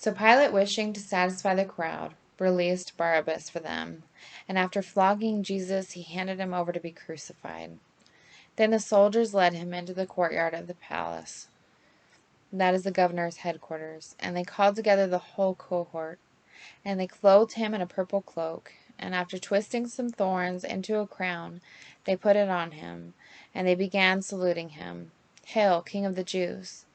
So Pilate, wishing to satisfy the crowd, released Barabbas for them, and after flogging Jesus, he handed him over to be crucified. Then the soldiers led him into the courtyard of the palace. That is the governor's headquarters, and they called together the whole cohort. And they clothed him in a purple cloak, and after twisting some thorns into a crown, they put it on him, and they began saluting him. Hail, King of the Jews!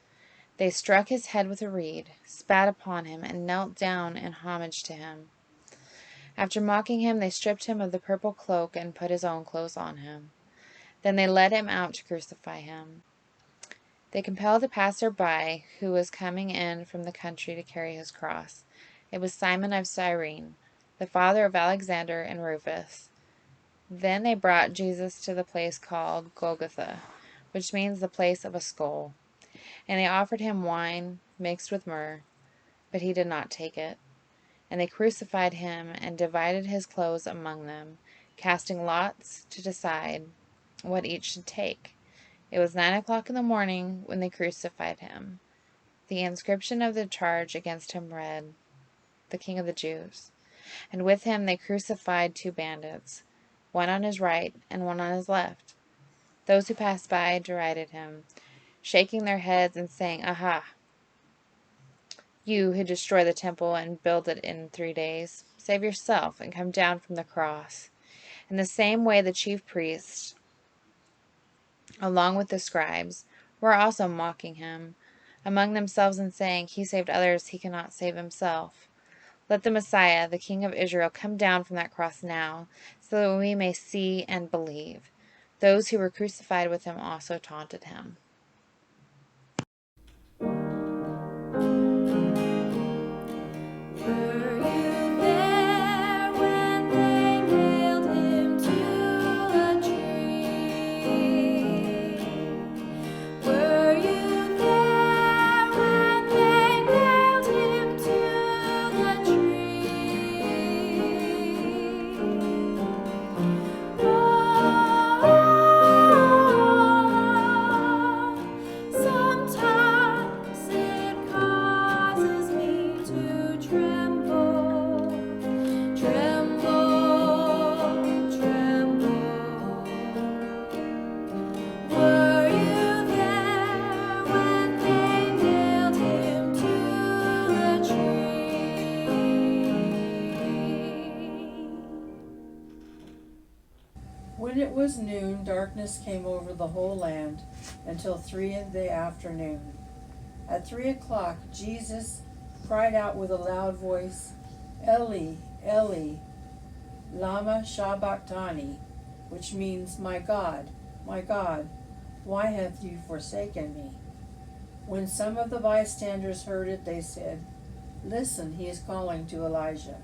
They struck his head with a reed, spat upon him, and knelt down in homage to him. After mocking him, they stripped him of the purple cloak and put his own clothes on him. Then they led him out to crucify him. They compelled a passer-by who was coming in from the country to carry his cross. It was Simon of Cyrene, the father of Alexander and Rufus. Then they brought Jesus to the place called Golgotha, which means the place of a skull. And they offered him wine mixed with myrrh, but he did not take it. And they crucified him and divided his clothes among them, casting lots to decide what each should take. It was 9 o'clock in the morning when they crucified him. The inscription of the charge against him read, "The King of the Jews." And with him they crucified two bandits, one on his right and one on his left. Those who passed by derided him, shaking their heads and saying, "Aha! You who destroy the temple and build it in 3 days, save yourself and come down from the cross." In the same way the chief priests, along with the scribes, were also mocking him among themselves and saying, "He saved others, he cannot save himself. Let the Messiah, the King of Israel, come down from that cross now, so that we may see and believe." Those who were crucified with him also taunted him. When it was noon, darkness came over the whole land until 3 in the afternoon. At 3 o'clock, Jesus cried out with a loud voice, "Eli, Eli, lama sabachthani," which means, my God, why have you forsaken me?" When some of the bystanders heard it, they said, "Listen, he is calling to Elijah."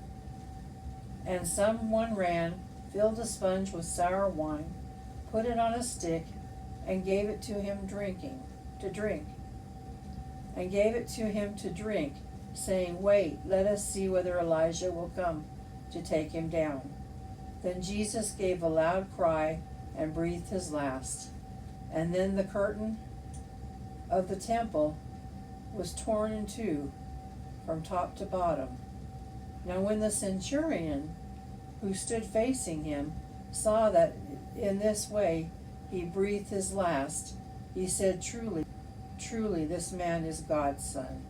And someone ran, filled a sponge with sour wine, put it on a stick, and gave it to him to drink, saying, "Wait, let us see whether Elijah will come to take him down." Then Jesus gave a loud cry and breathed his last. And then the curtain of the temple was torn in two from top to bottom. Now when the centurion, who stood facing him, saw that in this way he breathed his last, he said, "Truly, truly, this man is God's son."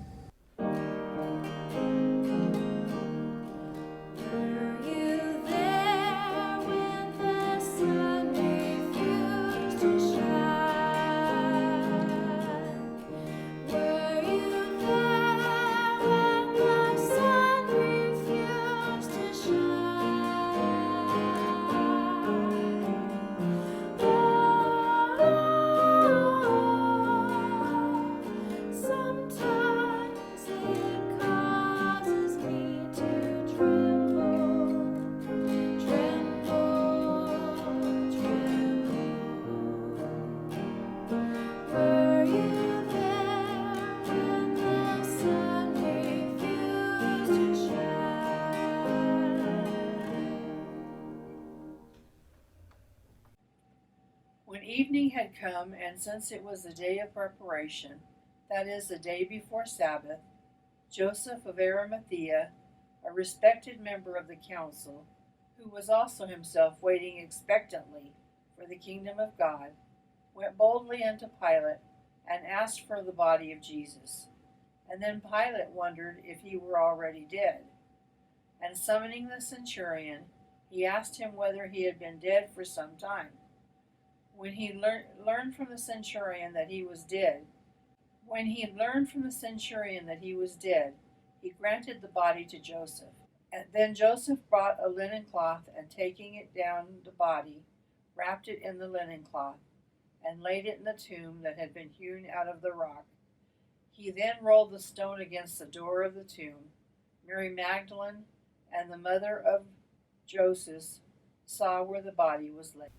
When evening had come, and since it was the day of preparation, that is, the day before Sabbath, Joseph of Arimathea, a respected member of the council, who was also himself waiting expectantly for the kingdom of God, went boldly unto Pilate and asked for the body of Jesus. And then Pilate wondered if he were already dead. And summoning the centurion, he asked him whether he had been dead for some time. When he learned from the centurion that he was dead, he granted the body to Joseph. And then Joseph brought a linen cloth, and taking it down the body, wrapped it in the linen cloth, and laid it in the tomb that had been hewn out of the rock. He then rolled the stone against the door of the tomb. Mary Magdalene and the mother of Joseph saw where the body was laid.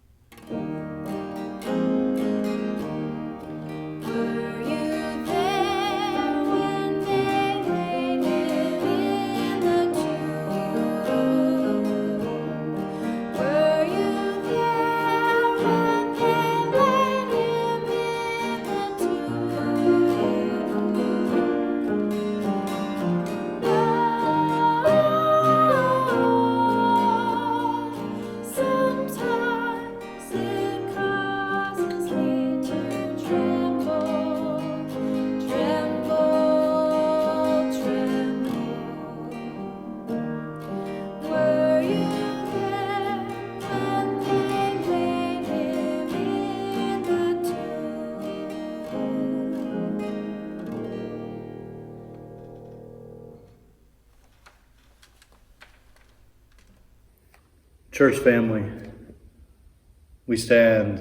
Church family, we stand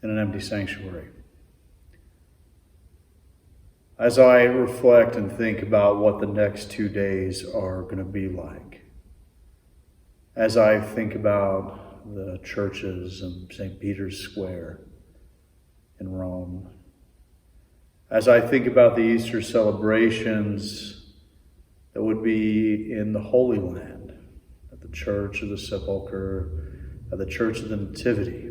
in an empty sanctuary. As I reflect and think about what the next 2 days are going to be like, as I think about the churches in St. Peter's Square in Rome, as I think about the Easter celebrations that would be in the Holy Land, at the Church of the Sepulchre, at the Church of the Nativity,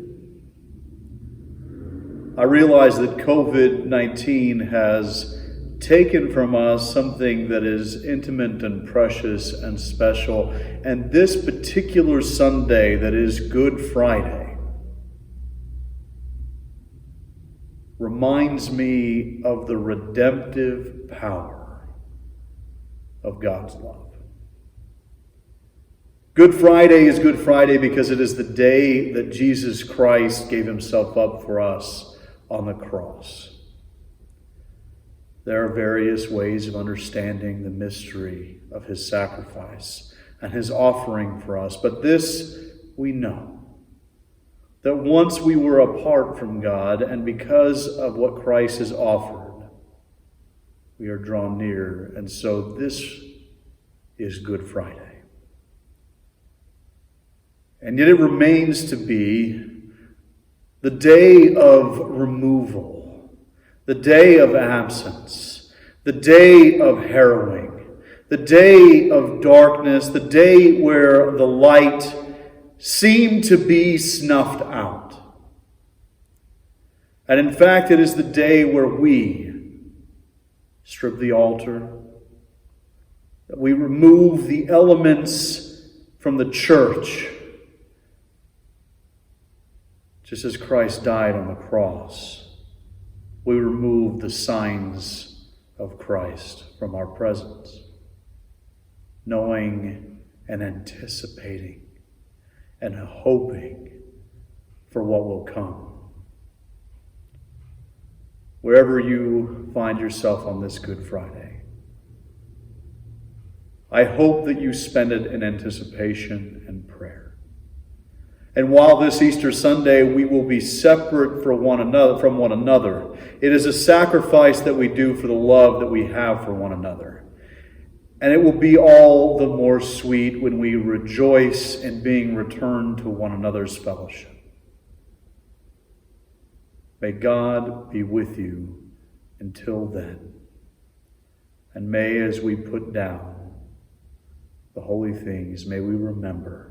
I realize that COVID-19 has taken from us something that is intimate and precious and special. And this particular Sunday, that is Good Friday, reminds me of the redemptive power of God's love. Good Friday is Good Friday because it is the day that Jesus Christ gave himself up for us on the cross. There are various ways of understanding the mystery of his sacrifice and his offering for us, but this we know, that once we were apart from God, and because of what Christ has offered, we are drawn near, and so this is Good Friday. And yet it remains to be the day of removal, the day of absence, the day of harrowing, the day of darkness, the day where the light seemed to be snuffed out. And in fact, it is the day where we strip the altar, that we remove the elements from the church, just as Christ died on the cross. We remove the signs of Christ from our presence, knowing and anticipating and hoping for what will come. Wherever you find yourself on this Good Friday, I hope that you spend it in anticipation and prayer. And while this Easter Sunday we will be separate from one another, it is a sacrifice that we do for the love that we have for one another. And it will be all the more sweet when we rejoice in being returned to one another's fellowship. May God be with you until then. And may, as we put down the holy things, may we remember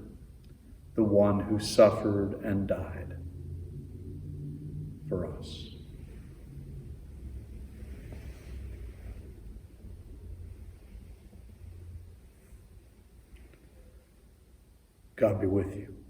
the one who suffered and died for us. God be with you.